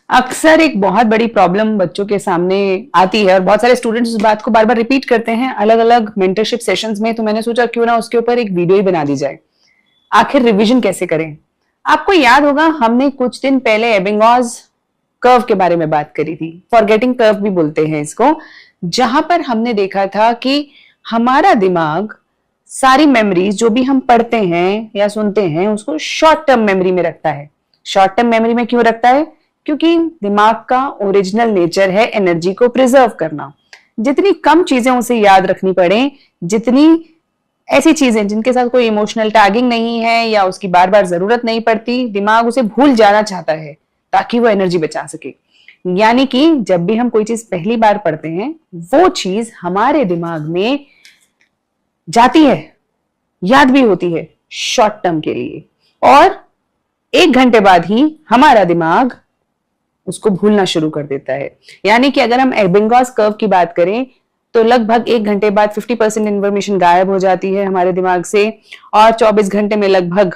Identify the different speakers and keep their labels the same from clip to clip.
Speaker 1: अक्सर एक बहुत बड़ी प्रॉब्लम बच्चों के सामने आती है और बहुत सारे स्टूडेंट्स उस बात को बार बार रिपीट करते हैं अलग अलग मेंटरशिप सेशंस में। तो मैंने सोचा क्यों ना उसके ऊपर एक वीडियो ही बना दी जाए। आखिर रिवीजन कैसे करें। आपको याद होगा हमने कुछ दिन पहले एबिंगहॉस कर्व के बारे में बात करी थी, फॉरगेटिंग कर्व भी बोलते हैं इसको, जहां पर हमने देखा था कि हमारा दिमाग सारी मेमोरीज जो भी हम पढ़ते हैं या सुनते हैं उसको शॉर्ट टर्म मेमोरी में रखता है। शॉर्ट टर्म मेमोरी में क्यों रखता है? क्योंकि दिमाग का ओरिजिनल नेचर है एनर्जी को प्रिजर्व करना। जितनी कम चीजें उसे याद रखनी पड़े, जितनी ऐसी चीजें जिनके साथ कोई इमोशनल टैगिंग नहीं है या उसकी बार बार जरूरत नहीं पड़ती, दिमाग उसे भूल जाना चाहता है ताकि वो एनर्जी बचा सके। यानी कि जब भी हम कोई चीज पहली बार पढ़ते हैं वो चीज हमारे दिमाग में जाती है, याद भी होती है शॉर्ट टर्म के लिए, और 1 घंटे बाद ही हमारा दिमाग उसको भूलना शुरू कर देता है। यानी कि अगर हम एबिंगहॉस कर्व की बात करें तो लगभग 1 घंटे बाद 50% इन्फॉर्मेशन गायब हो जाती है हमारे दिमाग से, और 24 घंटे में लगभग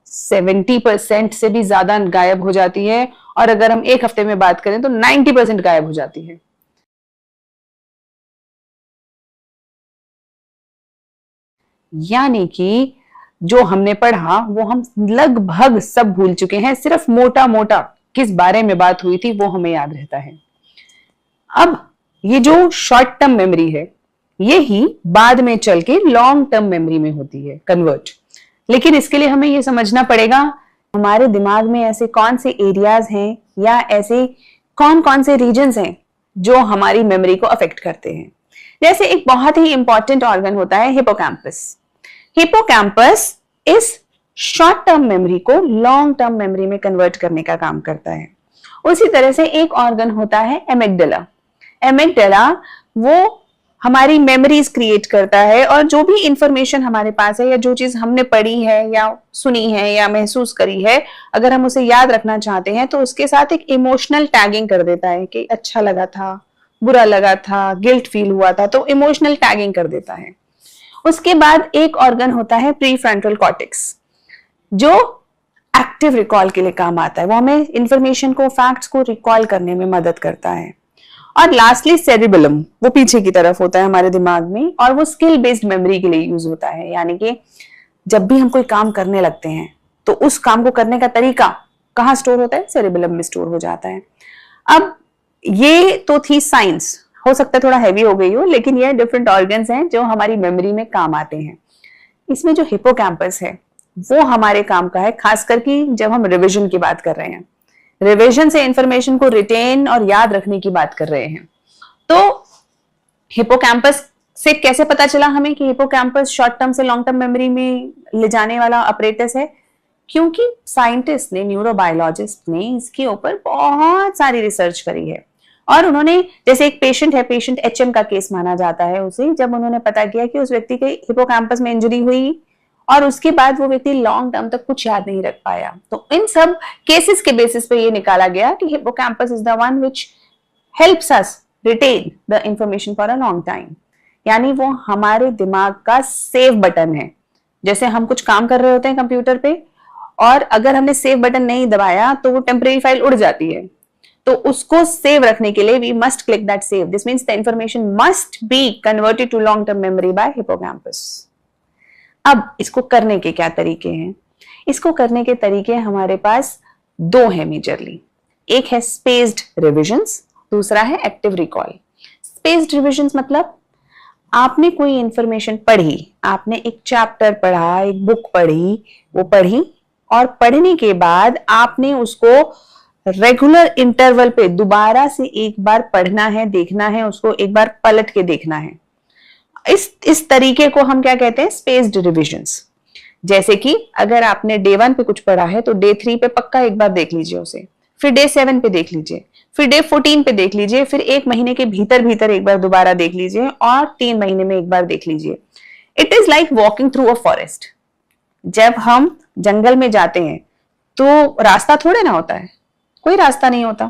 Speaker 1: 70% से भी ज्यादा गायब हो जाती है, और अगर हम 1 हफ्ते में बात करें तो 90% गायब हो जाती है। यानी कि जो हमने पढ़ा वो हम लगभग सब भूल चुके हैं, सिर्फ मोटा मोटा किस बारे में बात हुई थी वो हमें याद रहता है। अब ये जो शॉर्ट टर्म मेमोरी है ये ही बाद में चल के लॉन्ग टर्म मेमोरी में होती है कन्वर्ट। लेकिन इसके लिए हमें ये समझना पड़ेगा हमारे दिमाग में ऐसे कौन से एरियाज हैं या ऐसे कौन कौन से रीजन्स हैं जो हमारी मेमोरी को अफेक्ट करते हैं। जैसे एक बहुत ही इंपॉर्टेंट ऑर्गन होता है हिपोकैम्पस। हिपोकैम्पस इस शॉर्ट टर्म मेमोरी को लॉन्ग टर्म मेमोरी में कन्वर्ट करने का काम करता है। उसी तरह से एक ऑर्गन होता है एमिगडाला। एमिगडाला वो हमारी मेमोरीज क्रिएट करता है, और जो भी इंफॉर्मेशन हमारे पास है या जो चीज हमने पढ़ी है या सुनी है या महसूस करी है, अगर हम उसे याद रखना चाहते हैं तो उसके साथ एक इमोशनल टैगिंग कर देता है कि अच्छा लगा था, बुरा लगा था, गिल्ट फील हुआ था, तो इमोशनल टैगिंग कर देता है। उसके बाद एक ऑर्गन होता है प्रीफ्रंटल कॉर्टेक्स जो एक्टिव रिकॉल के लिए काम आता है। वो हमें इंफॉर्मेशन को, फैक्ट्स को रिकॉल करने में मदद करता है। और लास्टली सेरिबेलम, वो पीछे की तरफ होता है हमारे दिमाग में, और वो स्किल बेस्ड मेमोरी के लिए यूज होता है। यानी कि जब भी हम कोई काम करने लगते हैं तो उस काम को करने का तरीका कहाँ स्टोर होता है? सेरिबेलम में स्टोर हो जाता है। अब ये तो थी साइंस, हो सकता है थोड़ा हैवी हो गई हो, लेकिन ये डिफरेंट ऑर्गन्स हैं जो हमारी मेमोरी में काम आते हैं। इसमें जो हिपोकैम्पस है वो हमारे काम का है, खासकर कि जब हम रिवीजन की बात कर रहे हैं, रिवीजन से इंफॉर्मेशन को रिटेन और याद रखने की बात कर रहे हैं। तो हिपोकैम्पस से कैसे पता चला हमें कि हिपोकैम्पस शॉर्ट टर्म से लॉन्ग टर्म मेमोरी में ले जाने वाला अपरेटस है? क्योंकि साइंटिस्ट ने, न्यूरोबायोलॉजिस्ट ने इसके ऊपर बहुत सारी रिसर्च करी है। और उन्होंने, जैसे एक पेशेंट है, पेशेंट एचएम का केस माना जाता है उसे, जब उन्होंने पता किया कि उस व्यक्ति के हिपोकैम्पस में इंजरी हुई और उसके बाद वो व्यक्ति लॉन्ग टर्म तक कुछ याद नहीं रख पाया, तो इन सब केसेस के बेसिस पे ये निकाला गया कि hippocampus is the one which helps us retain the information for a long time. यानी वो हमारे दिमाग का सेव बटन है। जैसे हम कुछ काम कर रहे होते हैं कंप्यूटर पे, और अगर हमने सेव बटन नहीं दबाया तो वो टेम्परेरी फाइल उड़ जाती है, तो उसको सेव रखने के लिए we must click that save. This means the information must be converted to long term memory by hippocampus. अब इसको करने के क्या तरीके हैं? इसको करने के तरीके हमारे पास 2 हैं मेजरली। एक है स्पेस्ड रिविजन्स, दूसरा है एक्टिव रिकॉल। स्पेस्ड रिविजन्स मतलब आपने कोई इंफॉर्मेशन पढ़ी, आपने एक चैप्टर पढ़ा, एक बुक पढ़ी, वो पढ़ी, और पढ़ने के बाद आपने उसको रेगुलर इंटरवल पे दोबारा से एक बार पढ़ना है, देखना है, उसको एक बार पलट के देखना है। इस तरीके को हम क्या कहते हैं? Spaced revisions. जैसे कि अगर आपने डे 1 पे कुछ पढ़ा है तो डे 3 पे पक्का एक बार देख लीजिए उसे, फिर डे 7 पे देख लीजिए, फिर डे 14 पे देख लीजिए, फिर 1 महीने के भीतर भीतर एक बार दोबारा देख लीजिए, और 3 महीने में एक बार देख लीजिए। It is like walking through a forest. जब हम जंगल में जाते हैं तो रास्ता थोड़े ना होता है, कोई रास्ता नहीं होता।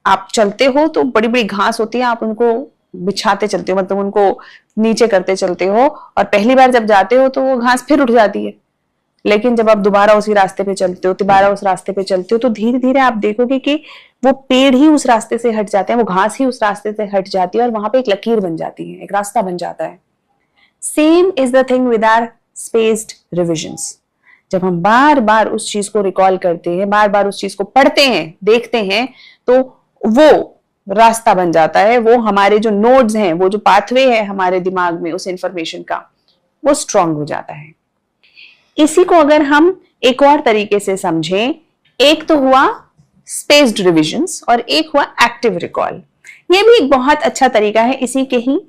Speaker 1: आप चलते हो तो बड़ी बड़ी घास होती है, आप उनको बिछाते चलते हो, मतलब उनको नीचे करते चलते हो, और पहली बार जब जाते हो तो वो घास फिर उठ जाती है, लेकिन जब आप दोबारा उसी रास्ते पे चलते हो, दोबारा उस रास्ते पे चलते हो, तो धीरे धीरे आप देखोगे कि वो पेड़ ही उस रास्ते से हट जाते हैं, वो घास ही उस रास्ते से हट जाती है और वहां पे एक लकीर बन जाती है, एक रास्ता बन जाता है। Same is the thing with our spaced revisions. जब हम बार बार उस चीज को रिकॉल करते हैं, बार बार उस चीज को पढ़ते हैं, देखते हैं, तो वो रास्ता बन जाता है, वो हमारे जो नोड्स हैं, वो जो पाथवे है हमारे दिमाग में उस इंफॉर्मेशन का, वो स्ट्रांग हो जाता है। इसी को अगर हम एक और तरीके से समझें, एक तो हुआ स्पेस्ड रिविजन्स और एक हुआ एक्टिव रिकॉल। ये भी एक बहुत अच्छा तरीका है, इसी के ही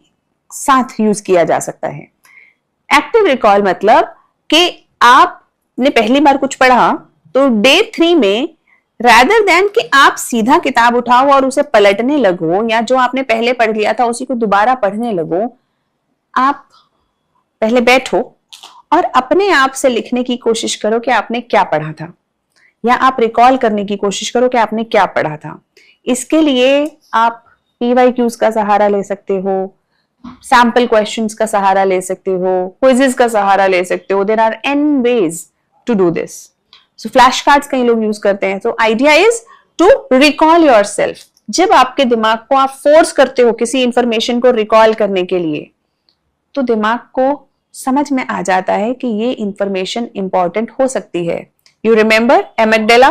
Speaker 1: साथ यूज किया जा सकता है। एक्टिव रिकॉल मतलब कि आपने पहली बार कुछ पढ़ा, तो डे 3 में रादर देन कि आप सीधा किताब उठाओ और उसे पलटने लगो, या जो आपने पहले पढ़ लिया था उसी को दोबारा पढ़ने लगो, आप पहले बैठो और अपने आप से लिखने की कोशिश करो कि आपने क्या पढ़ा था, या आप रिकॉल करने की कोशिश करो कि आपने क्या पढ़ा था। इसके लिए आप PYQs का सहारा ले सकते हो, सैंपल क्वेश्चंस का सहारा ले सकते हो, क्विजेस का सहारा ले सकते हो। There are n ways to do this. So flash cards कई लोग यूज करते हैं। तो idea is to recall yourself. जब आपके दिमाग को आप फोर्स करते हो किसी इंफॉर्मेशन को रिकॉल करने के लिए, तो दिमाग को समझ में आ जाता है कि ये इंफॉर्मेशन इंपॉर्टेंट हो सकती है। You remember amygdala,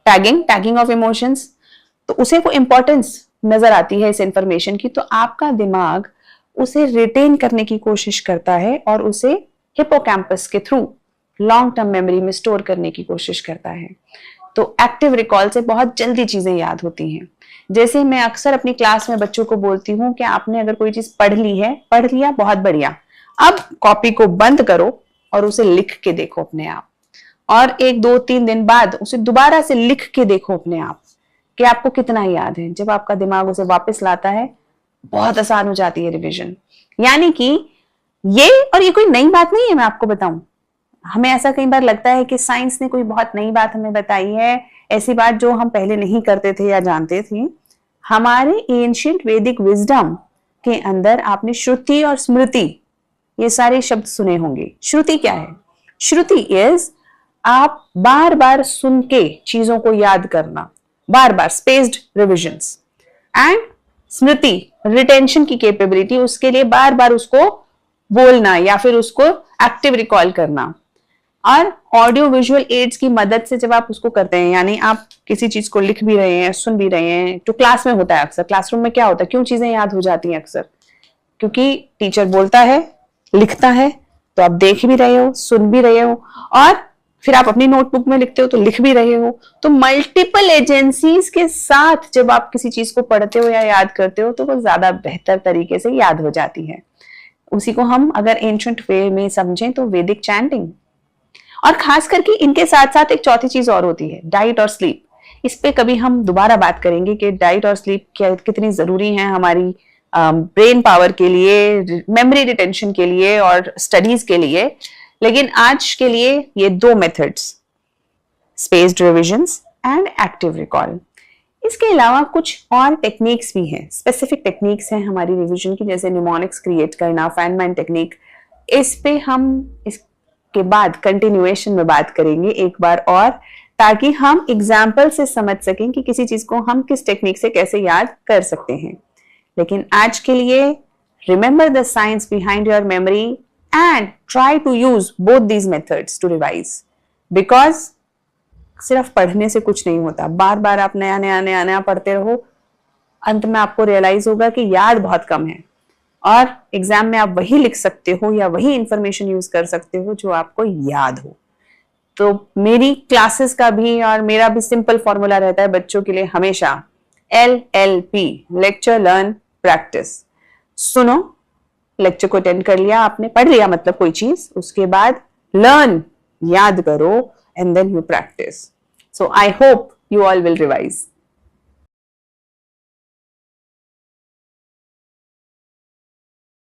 Speaker 1: tagging of emotions, तो उसे वो इंपॉर्टेंस नजर आती है इस इंफॉर्मेशन की, तो आपका दिमाग उसे रिटेन करने की कोशिश करता है और उसे हिपोकैम्पस के थ्रू लॉन्ग टर्म मेमोरी में स्टोर करने की कोशिश करता है। तो एक्टिव रिकॉल से बहुत जल्दी चीजें याद होती हैं। जैसे मैं अक्सर अपनी क्लास में बच्चों को बोलती हूँ कि आपने अगर कोई चीज पढ़ ली है, पढ़ लिया, बहुत बढ़िया, अब कॉपी को बंद करो और उसे लिख के देखो अपने आप, और 1, 2, 3 दिन बाद उसे दोबारा से लिख के देखो अपने आप कि आपको कितना याद है। जब आपका दिमाग उसे वापस लाता है, बहुत आसान हो जाती है रिवीजन। यानी कि ये कोई नई बात नहीं है, मैं आपको बताऊं, हमें ऐसा कई बार लगता है कि साइंस ने कोई बहुत नई बात हमें बताई है, ऐसी बात जो हम पहले नहीं करते थे या जानते थे। हमारे एंशिएंट वैदिक विजडम के अंदर आपने श्रुति और स्मृति, ये सारे शब्द सुने होंगे। श्रुति क्या है? श्रुति इज आप बार बार सुन के चीजों को याद करना, बार बार स्पेस्ड रिविजन्स। एंड स्मृति रिटेंशन की कैपेबिलिटी, उसके लिए बार बार उसको बोलना या फिर उसको एक्टिव रिकॉल करना। और ऑडियो विजुअल एड्स की मदद से जब आप उसको करते हैं, यानी आप किसी चीज को लिख भी रहे हैं, सुन भी रहे हैं, तो क्लास में होता है अक्सर, क्लासरूम में क्या होता है, क्यों चीजें याद हो जाती हैं अक्सर? क्योंकि टीचर बोलता है, लिखता है, तो आप देख भी रहे हो, सुन भी रहे हो, और फिर आप अपनी नोटबुक में लिखते हो तो लिख भी रहे हो। तो मल्टीपल एजेंसीज के साथ जब आप किसी चीज को पढ़ते हो या याद करते हो, तो वो ज्यादा बेहतर तरीके से याद हो जाती है। उसी को हम अगर एंशिएंट वे में समझें तो वैदिक चैंटिंग। और खास करके इनके साथ साथ एक चौथी चीज और होती है, डाइट और स्लीप। इस पे कभी हम दोबारा बात करेंगे कि डाइट और स्लीप कितनी जरूरी है हमारी ब्रेन पावर के लिए, मेमोरी रिटेंशन के लिए और स्टडीज के लिए। लेकिन आज के लिए ये 2 methods, spaced revisions and active recall. इसके अलावा कुछ और टेक्निक्स भी हैं, स्पेसिफिक टेक्निक्स हैं हमारी रिविजन की, जैसे निमोनिक्स क्रिएट करना, फेनमैन टेक्निक। इस पे हम इसके बाद कंटिन्यूएशन में बात करेंगे एक बार और, ताकि हम एग्जाम्पल से समझ सकें कि किसी चीज को हम किस टेक्निक से कैसे याद कर सकते हैं। लेकिन आज के लिए remember the science behind your memory and try to use both these methods to revise, because सिर्फ पढ़ने से कुछ नहीं होता। बार बार आप नया नया नया नया पढ़ते रहो, अंत में आपको रियलाइज होगा कि याद बहुत कम है, और एग्जाम में आप वही लिख सकते हो या वही इंफॉर्मेशन यूज कर सकते हो जो आपको याद हो। तो मेरी क्लासेस का भी और मेरा भी सिंपल फॉर्मूला रहता है बच्चों के लिए हमेशा, LLP, लेक्चर लर्न प्रैक्टिस। सुनो, लेक्चर को अटेंड कर लिया आपने, पढ़ लिया मतलब कोई चीज, उसके बाद लर्न, याद करो, and then you practice. So I hope you all will revise.